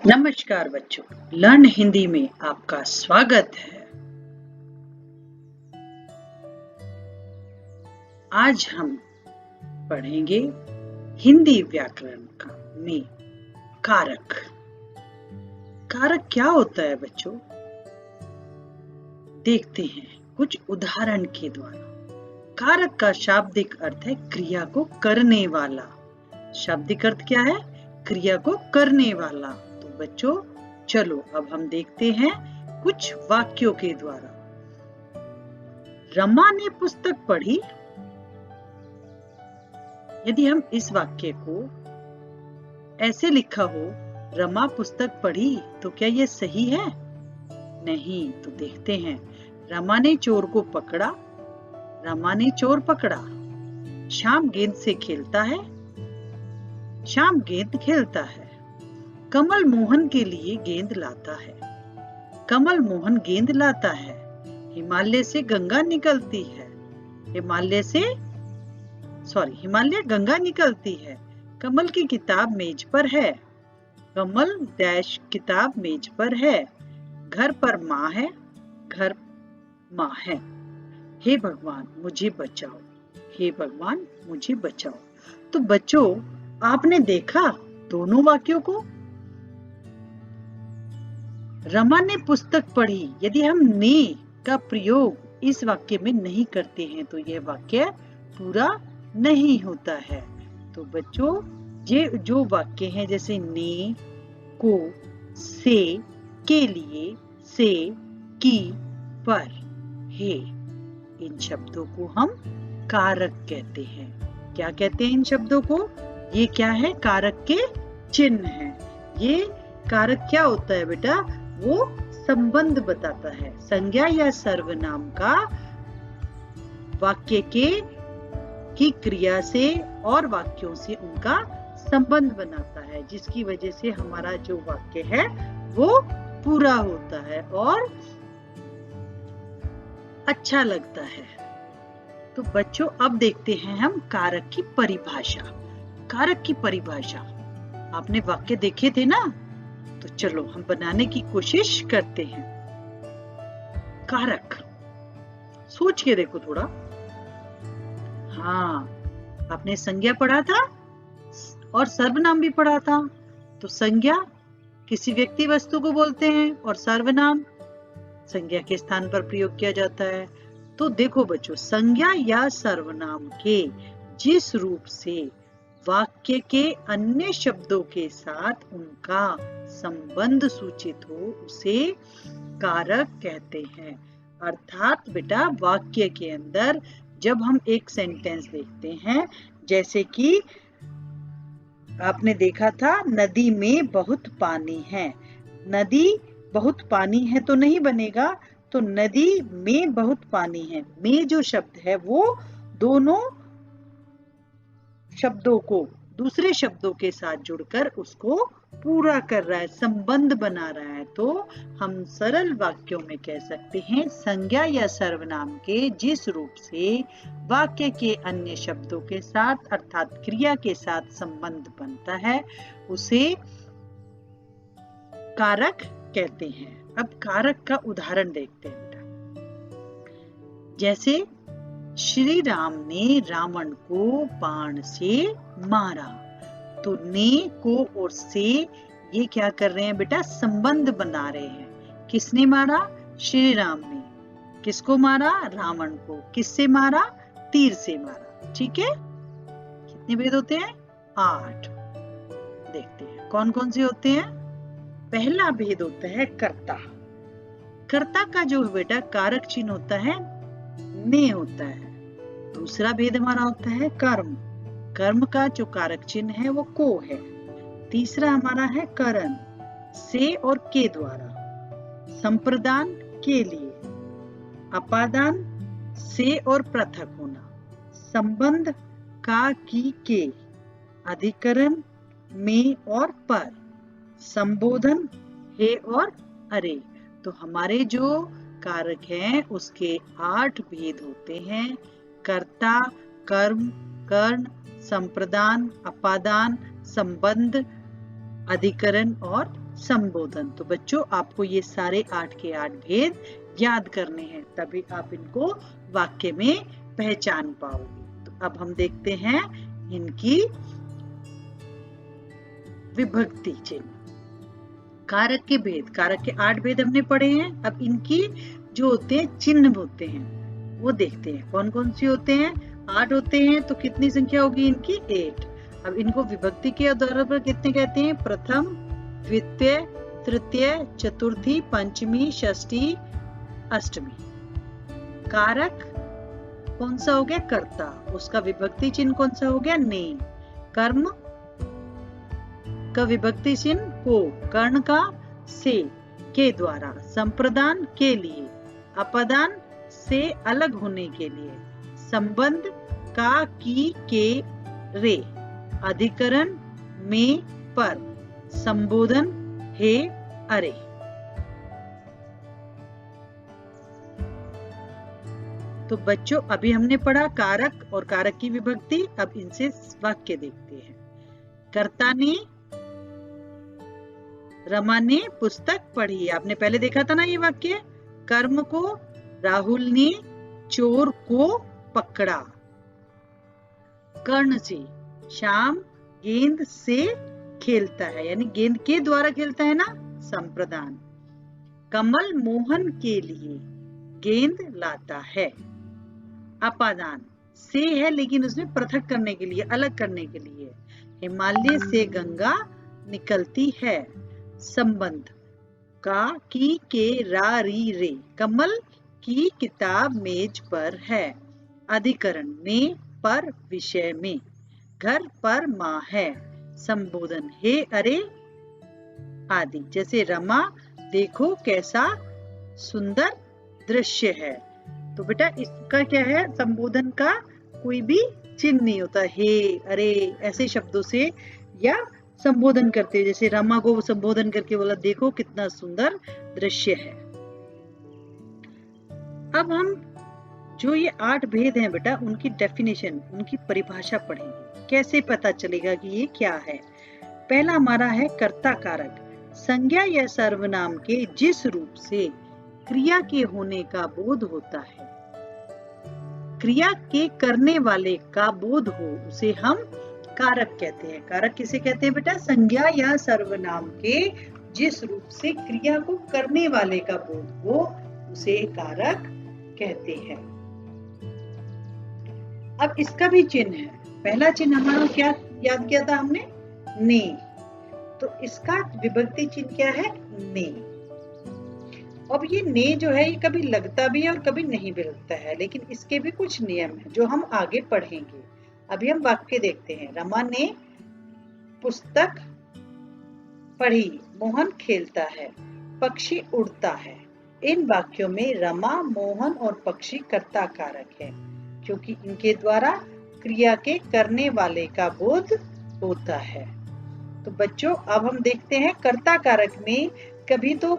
नमस्कार बच्चों, लर्न हिंदी में आपका स्वागत है। आज हम पढ़ेंगे हिंदी व्याकरण का में कारक। कारक क्या होता है बच्चों? देखते हैं कुछ उदाहरण के द्वारा। कारक का शाब्दिक अर्थ है क्रिया को करने वाला। शाब्दिक अर्थ क्या है? क्रिया को करने वाला। तो बच्चों चलो अब हम देखते हैं कुछ वाक्यों के द्वारा। रमा ने पुस्तक पढ़ी। यदि हम इस वाक्य को ऐसे लिखा हो, रमा पुस्तक पढ़ी, तो क्या यह सही है? नहीं। तो देखते हैं। रमा ने चोर को पकड़ा। रमा ने चोर पकड़ा। श्याम गेंद से खेलता है। श्याम गेंद खेलता है। कमल मोहन के लिए गेंद लाता है। कमल मोहन गेंद लाता है। हिमालय से गंगा निकलती है। हिमालय गंगा निकलती है। कमल की किताब मेज पर है। कमल डैश किताब मेज पर है। घर पर माँ है। घर माँ है। हे भगवान मुझे बचाओ। हे भगवान मुझे बचाओ। तो बच्चों आपने देखा दोनों वाक्यों को। रमा ने पुस्तक पढ़ी। यदि हम ने का प्रयोग इस वाक्य में नहीं करते हैं तो यह वाक्य पूरा नहीं होता है। तो बच्चों ये जो वाक्य हैं जैसे ने, को, से, के लिए, से, की, पर, हे, इन शब्दों को हम कारक कहते हैं। क्या कहते हैं इन शब्दों को? ये क्या है? कारक के चिन्ह हैं। ये कारक क्या होता है बेटा? वो संबंध बताता है। संज्ञा या सर्वनाम का वाक्य की क्रिया से और वाक्यों से उनका संबंध बनाता है, जिसकी वजह से हमारा जो वाक्य है वो पूरा होता है और अच्छा लगता है। तो बच्चों अब देखते हैं हम कारक की परिभाषा। कारक की परिभाषा आपने वाक्य देखे थे ना, तो चलो हम बनाने की कोशिश करते हैं। कारक सोच के देखो थोड़ा। हाँ, आपने संज्ञा पढ़ा था और सर्वनाम भी पढ़ा था। तो संज्ञा किसी व्यक्ति वस्तु को बोलते हैं और सर्वनाम संज्ञा के स्थान पर प्रयोग किया जाता है। तो देखो बच्चों, संज्ञा या सर्वनाम के जिस रूप से वाक्य के अन्य शब्दों के साथ उनका संबंध सूचित हो उसे कारक कहते हैं। अर्थात बेटा वाक्य के अंदर जब हम एक सेंटेंस देखते हैं, जैसे कि आपने देखा था नदी में बहुत पानी है। नदी बहुत पानी है तो नहीं बनेगा, तो नदी में बहुत पानी है। में जो शब्द है वो दोनों शब्दों को दूसरे शब्दों के साथ जुड़कर उसको पूरा कर रहा है, संबंध बना रहा है। तो हम सरल वाक्यों में कह सकते हैं संज्ञा या सर्वनाम के जिस रूप से वाक्य के अन्य शब्दों के साथ अर्थात क्रिया के साथ संबंध बनता है उसे कारक कहते हैं। अब कारक का उदाहरण देखते हैं बेटा। जैसे श्री राम ने रावण को बाण से मारा। तो ने, को और से ये क्या कर रहे हैं बेटा? संबंध बना रहे हैं। किसने मारा? श्री राम ने। किसको मारा? रावण को। किससे मारा? तीर से मारा। ठीक है। कितने भेद होते हैं? 8। देखते हैं कौन कौन से होते हैं। पहला भेद होता है कर्ता। कर्ता का जो बेटा कारक चिन्ह होता है ने होता है। दूसरा भेद हमारा होता है कर्म। कर्म का जो कारक चिन्ह है वो को है। तीसरा हमारा है करण, से और के द्वारा। संप्रदान के लिए। अपादान से और पृथक होना। संबंध का, की, के। अधिकरण में और पर। संबोधन हे और अरे। तो हमारे जो कारक हैं उसके 8 भेद होते हैं। कर्ता, कर्म, कर्ण, संप्रदान, अपादान, संबंध, अधिकरण और संबोधन। तो बच्चों आपको ये सारे 8 के 8 भेद याद करने हैं, तभी आप इनको वाक्य में पहचान पाओगे। तो अब हम देखते हैं इनकी विभक्ति चिन्ह। कारक के भेद, कारक के 8 भेद हमने पढ़े हैं। अब इनकी जो होते हैं चिन्ह होते हैं वो देखते हैं कौन कौन से होते हैं। 8 होते हैं तो कितनी संख्या होगी इनकी? 8। अब इनको विभक्ति के आधार पर कितने कहते हैं? प्रथम, द्वितीय, तृतीय, चतुर्थी, पंचमी, षष्ठी, अष्टमी। कारक कौन सा हो गया? कर्ता, उसका विभक्ति चिन्ह कौन सा हो गया? ने। कर्म का विभक्ति चिन्ह को, कर्ण का से, के द्वारा, संप्रदान के लिए, अपदान से अलग होने के लिए, संबंध का, की, के, रे, अधिकरण में, पर, संबोधन हे, अरे। तो बच्चों अभी हमने पढ़ा कारक और कारक की विभक्ति। अब इनसे वाक्य देखते हैं। कर्ता ने, रमा ने पुस्तक पढ़ी। आपने पहले देखा था ना ये वाक्य। कर्म को, राहुल ने चोर को पकड़ा। कर्ण से, श्याम गेंद से खेलता है, यानी गेंद के द्वारा खेलता है ना, संप्रदान। कमल मोहन के लिए गेंद लाता है। अपादान से है लेकिन उसमें पृथक करने के लिए, अलग करने के लिए। हिमालय से गंगा निकलती है। संबंध का, की, के, रा, री, रे। कमल की किताब मेज पर है। अधिकरण में, पर, विषय में। घर पर माँ है। संबोधन हे, अरे आदि। जैसे रमा देखो कैसा सुंदर दृश्य है। तो बेटा इसका क्या है? संबोधन का कोई भी चिन्ह नहीं होता। हे, अरे ऐसे शब्दों से या संबोधन करते हैं। जैसे रमा को संबोधन करके बोला देखो कितना सुंदर दृश्य है। अब हम जो ये 8 भेद हैं बेटा, उनकी डेफिनेशन, उनकी परिभाषा पढ़ेंगे। कैसे पता चलेगा कि ये क्या है? पहला हमारा है कर्ता कारक। संज्ञा या सर्वनाम के जिस रूप से क्रिया के होने का बोध होता है, क्रिया के करने वाले का बोध हो, उसे हम कारक कहते हैं। कारक किसे कहते हैं बेटा? संज्ञा या सर्वनाम के जिस रूप से क्रिया को करने वाले का बोध हो, उसे कारक कहते हैं। अब इसका भी चिन्ह है। पहला चिन्ह हमारा क्या याद किया था हमने? ने। तो इसका विभक्ति चिन्ह क्या है? ने। अब ये ने जो है ये कभी लगता भी है और कभी नहीं भी लगता है, लेकिन इसके भी कुछ नियम हैं जो हम आगे पढ़ेंगे। अभी हम वाक्य देखते हैं। रमा ने पुस्तक पढ़ी। मोहन खेलता है। पक्षी उड़ता है। इन वाक्यों में रमा, मोहन और पक्षी कर्ता कारक है, क्योंकि इनके द्वारा क्रिया के करने वाले का बोध होता है। तो बच्चों अब हम देखते हैं कर्ता कारक में कभी तो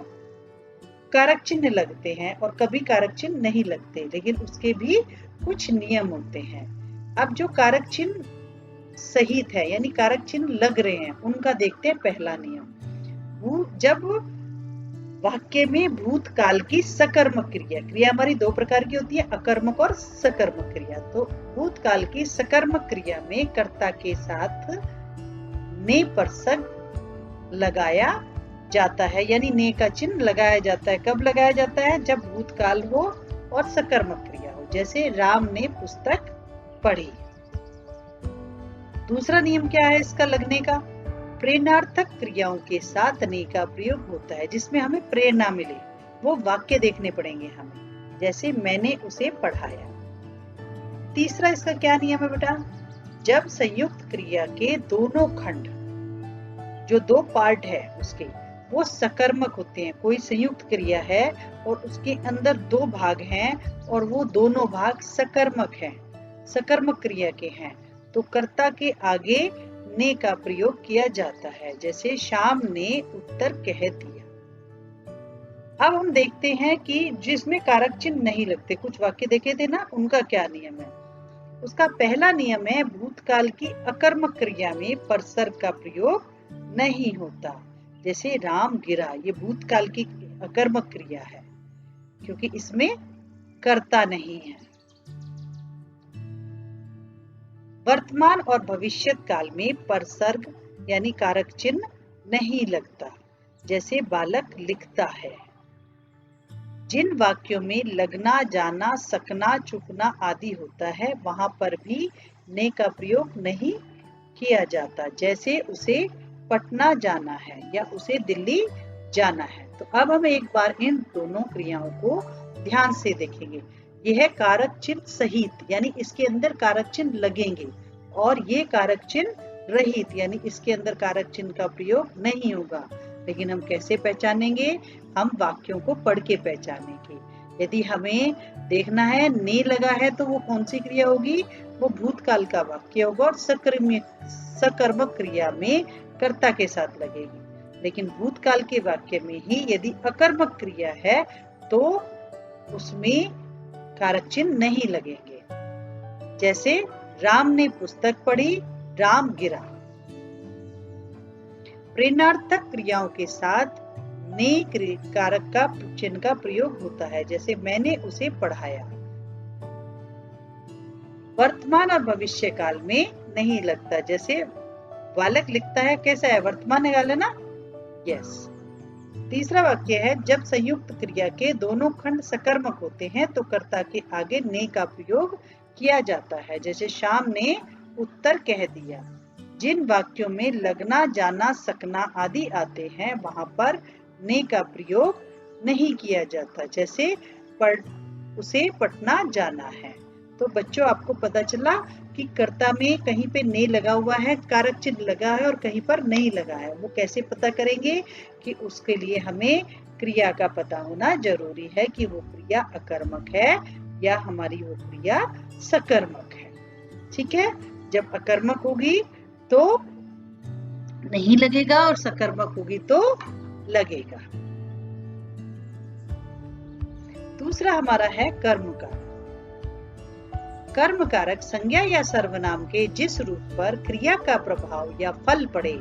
कारक चिन्ह लगते हैं और कभी कारक चिन्ह नहीं लगते, लेकिन उसके भी कुछ नियम होते हैं। अब जो कारक चिन्ह सहित है यानी कारक चिन्ह लग रहे हैं, उनका देखते हैं। पहला नियम, जब वाक्य में भूतकाल की सकर्मक क्रिया, क्रिया हमारी 2 प्रकार की होती है, अकर्मक और सकर्मक क्रिया। तो भूतकाल की सकर्मक क्रिया में कर्ता के साथ ने परसक लगाया जाता है, यानी ने का चिन्ह लगाया जाता है। कब लगाया जाता है? जब भूतकाल हो और सकर्मक क्रिया हो। जैसे राम ने पुस्तक पढ़ी। दूसरा नियम क्या है इसका लगने का? प्रेरणार्थक क्रियाओं के साथ ने का प्रयोग होता है, जिसमें हमें प्रेरणा मिले। वो वाक्य देखने पड़ेंगे हमें, जैसे मैंने उसे पढ़ाया। तीसरा इसका क्या नियम है बेटा? जब संयुक्त क्रिया के दोनों खंड, जो 2 पार्ट है उसके, वो सकर्मक होते हैं। कोई संयुक्त क्रिया है और उसके अंदर 2 भाग हैं और वो दोनों भाग सकर्मक हैं, सकर्मक क्रिया के हैं, तो कर्ता के आगे ने का प्रयोग किया जाता है। जैसे श्याम ने उत्तर कह दिया। अब हम देखते हैं कि जिसमें कारक चिन्ह नहीं लगते, कुछ वाक्य देखे थे ना, उनका क्या नियम है। उसका पहला नियम है भूतकाल की अकर्मक क्रिया में परसर्ग का प्रयोग नहीं होता। जैसे राम गिरा, ये भूतकाल की अकर्मक क्रिया है क्योंकि इसमें कर्ता नहीं है। वर्तमान और भविष्य काल में परसर्ग यानी कारक चिन्ह नहीं लगता। जैसे बालक लिखता है। जिन वाक्यों में लगना, जाना, सकना, चुकना आदि होता है वहां पर भी ने का प्रयोग नहीं किया जाता। जैसे उसे पटना जाना है या उसे दिल्ली जाना है। तो अब हम एक बार इन दोनों क्रियाओं को ध्यान से देखेंगे। यह कारक चिन्ह सहित यानी इसके अंदर कारक चिन्ह लगेंगे और ये कारक चिन्ह रहित यानी इसके अंदर कारक चिन्ह का प्रयोग नहीं होगा। लेकिन हम कैसे पहचानेंगे? हम वाक्यों को पढ़ के पहचानेंगे। यदि हमें देखना है ने लगा है तो वो कौन सी क्रिया होगी? वो भूतकाल का वाक्य होगा और सकर्मक क्रिया में कर्ता के साथ लगेगी। लेकिन भूतकाल के वाक्य में ही यदि अकर्मक क्रिया है तो उसमें कारक चिन्ह नहीं लगेंगे। जैसे राम ने पुस्तक पढ़ी, राम गिरा। प्रेरणार्थक क्रियाओं के साथ ने कारक का चिन्ह का प्रयोग होता है। जैसे मैंने उसे पढ़ाया। वर्तमान और भविष्य काल में नहीं लगता। जैसे बालक लिखता है, कैसा है? वर्तमान काल है ना? यस। तीसरा वाक्य है जब संयुक्त क्रिया के दोनों खंड सकर्मक होते हैं तो कर्ता के आगे ने का प्रयोग किया जाता है। जैसे श्याम ने उत्तर कह दिया। जिन वाक्यों में लगना, जाना, सकना आदि आते हैं वहां पर ने का प्रयोग नहीं किया जाता। जैसे उसे पटना जाना है। तो बच्चों आपको पता चला कि कर्ता में कहीं पे ने लगा हुआ है, कारक चिन्ह लगा है और कहीं पर नहीं लगा है। वो कैसे पता करेंगे? कि उसके लिए हमें क्रिया का पता होना जरूरी है कि वो क्रिया अकर्मक है या हमारी वो क्रिया सकर्मक है। ठीक है? जब अकर्मक होगी तो नहीं लगेगा और सकर्मक होगी तो लगेगा। दूसरा हमारा है कर्म कारक। कर्म कारक संज्ञा या सर्वनाम के जिस रूप पर क्रिया का प्रभाव या फल पड़े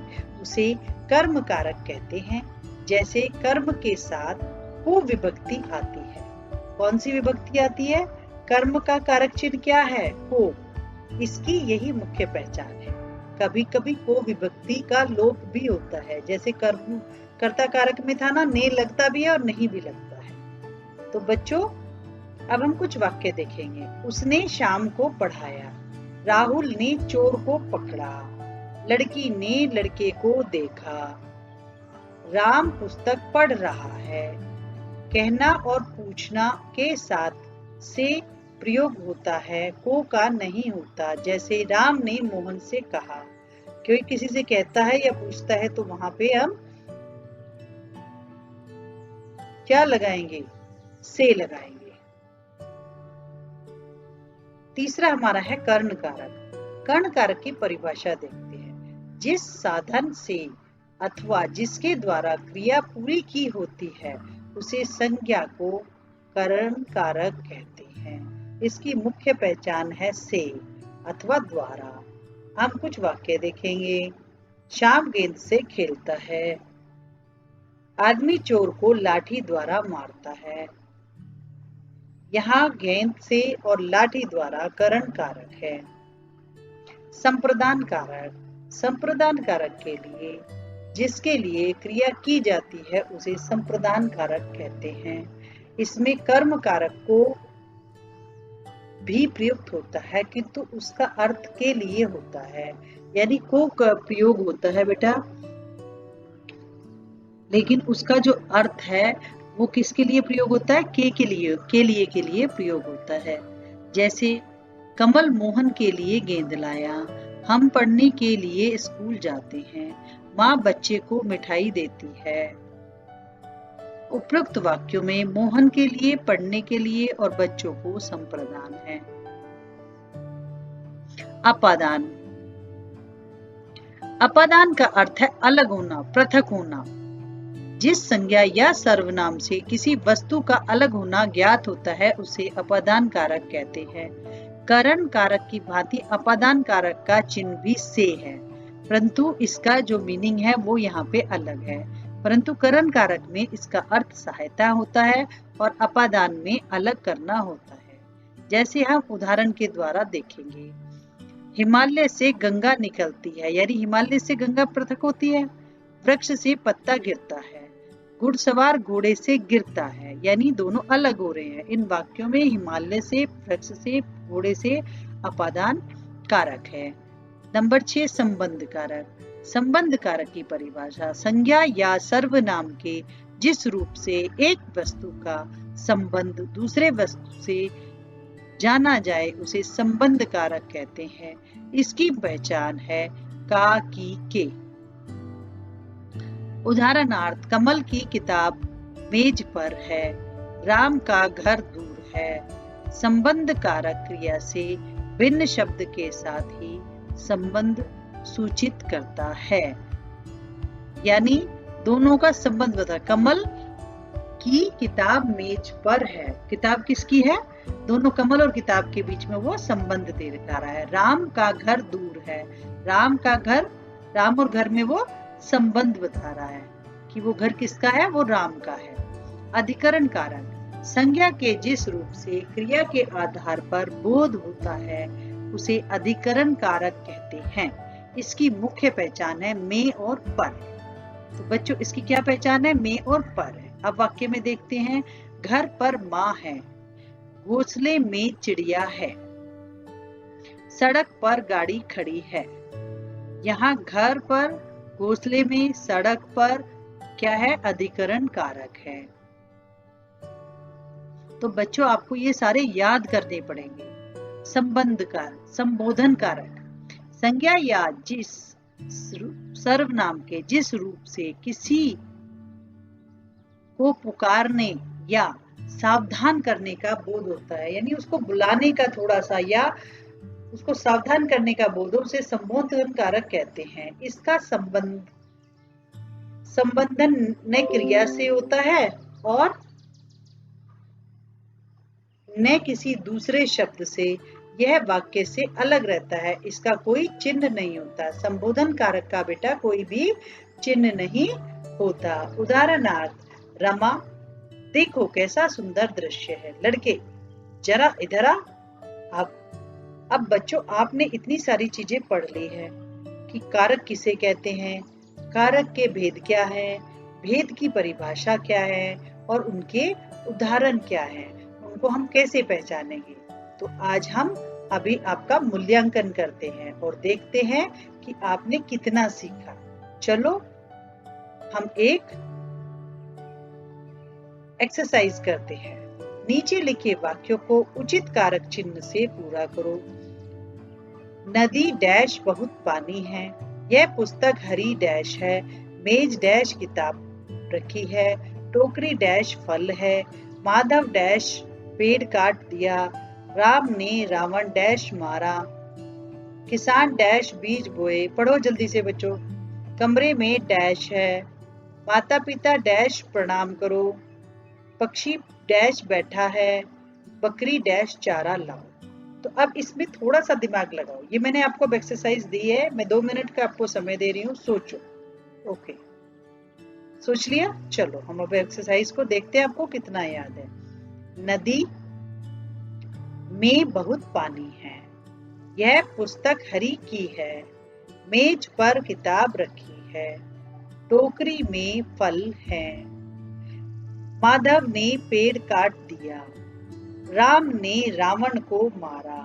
उसे कर्म कारक कहते हैं। जैसे कर्म के साथ को विभक्ति आती है। कौन सी विभक्ति आती है? कर्म का कारक चिन्ह क्या है? को। इसकी यही मुख्य पहचान है। कभी कभी को विभक्ति का लोप भी होता है। जैसे कर्ता कारक में था ना, ने लगता भी है और नहीं भी लगता है। तो बच्चों अब हम कुछ वाक्य देखेंगे। उसने शाम को पढ़ाया। राहुल ने चोर को पकड़ा। लड़की ने लड़के को देखा। राम पुस्तक पढ़ रहा है। कहना और पूछना के साथ से प्रयोग होता है, को का नहीं होता। जैसे राम ने मोहन से कहा। कोई किसी से कहता है या पूछता है तो वहां पे हम क्या लगाएंगे? से लगाएंगे। तीसरा हमारा है कर्ण कारक। कर्ण कारक की परिभाषा देखते हैं। जिस साधन से अथवा जिसके द्वारा क्रिया पूरी की होती है उसे संज्ञा को कर्ण कारक कहते हैं। इसकी मुख्य पहचान है से अथवा द्वारा। हम कुछ वाक्य देखेंगे। श्याम गेंद से खेलता है। आदमी चोर को लाठी द्वारा मारता है। यहाँ गेंद से और लाठी द्वारा कर्ण कारक है। संप्रदान कारक। संप्रदान कारक के लिए जिसके लिए क्रिया की जाती है उसे संप्रदान कारक कहते हैं। इसमें कर्म कारक को भी प्रयुक्त होता है किंतु उसका अर्थ के लिए होता है। यानी को का प्रयोग होता है बेटा, लेकिन उसका जो अर्थ है वो किसके लिए प्रयोग होता है? के लिए प्रयोग होता है। जैसे कमल मोहन के लिए गेंद लाया। हम पढ़ने के लिए स्कूल जाते हैं। माँ बच्चे को मिठाई देती है। उपरोक्त वाक्यों में मोहन के लिए, पढ़ने के लिए और बच्चों को संप्रदान है। अपादान। अपादान का अर्थ है अलग होना, पृथक होना। जिस संज्ञा या सर्वनाम से किसी वस्तु का अलग होना ज्ञात होता है उसे अपादान कारक कहते हैं। कर्ण कारक की भांति अपादान कारक का चिन्ह भी से है, परंतु इसका जो मीनिंग है वो यहाँ पे अलग है। परंतु करण कारक में इसका अर्थ सहायता होता है और अपादान में अलग करना होता है। जैसे हम उदाहरण के द्वारा देखेंगे। हिमालय से गंगा निकलती है, यानी हिमालय से गंगा पृथक होती है। वृक्ष से पत्ता गिरता है, घुड़सवार घोड़े से गिरता है, यानी दोनों अलग हो रहे हैं। इन वाक्यों में हिमालय से, वृक्ष से, घोड़े से अपादान कारक है। नंबर 6 संबंध कारक। संबंध कारक की परिभाषा संज्ञा या सर्वनाम के जिस रूप से एक वस्तु का संबंध दूसरे वस्तु से जाना जाए उसे संबंध कारक कहते हैं। इसकी पहचान है का, की, के। उदाहरणार्थ कमल की किताब मेज पर है, राम का घर दूर है। संबंध कारक क्रिया से भिन्न शब्द के साथ ही संबंध सूचित करता है, यानी दोनों का संबंध बता। कमल की किताब मेज पर है, किताब किसकी है? दोनों कमल और किताब के बीच में वो संबंध दिखा रहा है। राम का घर दूर है, राम का घर, राम और घर में वो संबंध बता रहा है कि वो घर किसका है, वो राम का है। अधिकरण कारक संज्ञा के जिस रूप से क्रिया के आधार पर बोध होता है उसे अधिकरण कारक कहते हैं। इसकी मुख्य पहचान है में और पर। तो बच्चों इसकी क्या पहचान है? में और पर है। अब वाक्य में देखते हैं। घर पर माँ है, घोंसले में चिड़िया है, सड़क पर गाड़ी खड़ी है। यहाँ घर पर, घोंसले में, सड़क पर क्या है? अधिकरण कारक है। तो बच्चों आपको ये सारे याद करने पड़ेंगे। संबंध कारक, संबोधन कारक संज्ञा या जिस सर्वनाम के जिस रूप से किसी को पुकारने या सावधान करने का बोध होता है, यानी उसको बुलाने का थोड़ा सा या उसको सावधान करने का बोध हो, उसे संबोधन कारक कहते हैं। इसका संबंधन न क्रिया से होता है और न किसी दूसरे शब्द से। यह वाक्य से अलग रहता है, इसका कोई चिन्ह नहीं होता। संबोधन कारक का बेटा कोई भी चिन्ह नहीं होता। उदाहरणार्थ रमा देखो कैसा सुंदर दृश्य है, लड़के जरा इधर आ। अब बच्चों आपने इतनी सारी चीजें पढ़ ली है कि कारक किसे कहते हैं, कारक के भेद क्या है, भेद की परिभाषा क्या है और उनके उदाहरण क्या है, उनको हम कैसे पहचानेंगे। तो आज हम अभी आपका मूल्यांकन करते हैं और देखते हैं कि आपने कितना सीखा। चलो हम एक एक्सरसाइज करते हैं। नीचे लिखे वाक्यों को उचित कारक चिन्ह से पूरा करो। नदी डैश बहुत पानी है, यह पुस्तक हरी डैश है, मेज डैश किताब रखी है, टोकरी डैश फल है, माधव डैश पेड़ काट दिया, राम ने रावण डैश मारा, किसान डैश बीज बोए। पढ़ो जल्दी से बच्चों। कमरे में डैश है, माता पिता डैश प्रणाम करो, पक्षी डैश बैठा है, बकरी डैश चारा लाओ। तो अब इसमें थोड़ा सा दिमाग लगाओ। ये मैंने आपको अब एक्सरसाइज दी है, मैं 2 मिनट का आपको समय दे रही हूँ, सोचो। ओके सोच लिया? चलो हम अब एक्सरसाइज को देखते हैं आपको कितना याद है। नदी में बहुत पानी है, यह पुस्तक हरी की है, मेज पर किताब रखी है, टोकरी में फल है, माधव ने पेड़ काट दिया, राम ने रावण को मारा,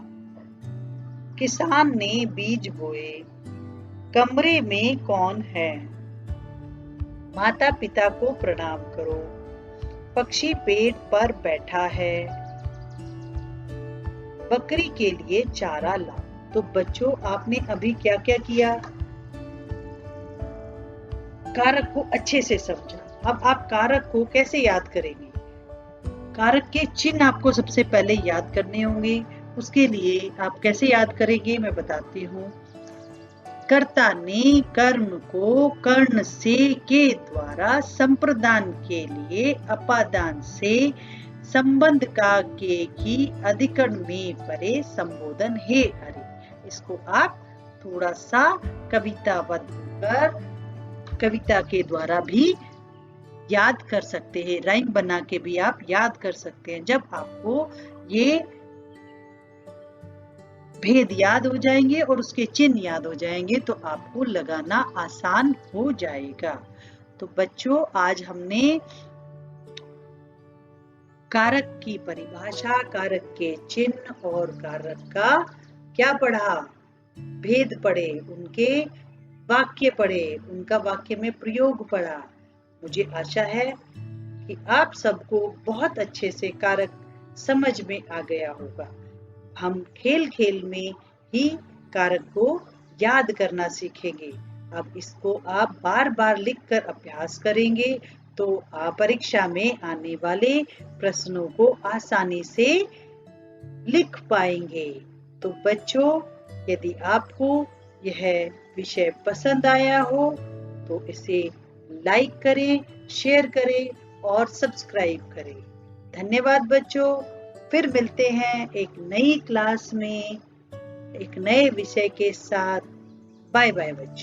किसान ने बीज बोए, कमरे में कौन है, माता पिता को प्रणाम करो, पक्षी पेड़ पर बैठा है, बकरी के लिए चारा लाओ। तो बच्चों आपने अभी क्या क्या किया? कारक को अच्छे से समझा। अब आप कारक को कैसे याद करेंगे? कारक के चिन्ह आपको सबसे पहले याद करने होंगे। उसके लिए आप कैसे याद करेंगे मैं बताती हूँ। कर्ता ने कर्म को कर्ण से के द्वारा संप्रदान के लिए अपादान से संबंध का के की अधिकरण में परे संबोधन हे हरि। इसको आप थोड़ा सा कविताबद्ध कर कविता के द्वारा भी याद कर सकते हैं, राइम बना के भी आप याद कर सकते हैं। जब आपको ये भेद याद हो जाएंगे और उसके चिन्ह याद हो जाएंगे तो आपको लगाना आसान हो जाएगा। तो बच्चों, आज हमने कारक की परिभाषा, कारक के चिन्ह और कारक का क्या पढ़ा, भेद पढ़े, उनके वाक्य पढ़े, उनका वाक्य में प्रयोग पढ़ा। मुझे आशा है कि आप सबको बहुत अच्छे से कारक समझ में आ गया होगा। हम खेल खेल में ही कारक को याद करना सीखेंगे। अब इसको आप बार बार लिखकर अभ्यास करेंगे तो आप परीक्षा में आने वाले प्रश्नों को आसानी से लिख पाएंगे। तो बच्चों, यदि आपको यह विषय पसंद आया हो तो इसे लाइक करें, शेयर करें और सब्सक्राइब करें। धन्यवाद बच्चों। फिर मिलते हैं एक नई क्लास में एक नए विषय के साथ। बाय बाय बच्चों।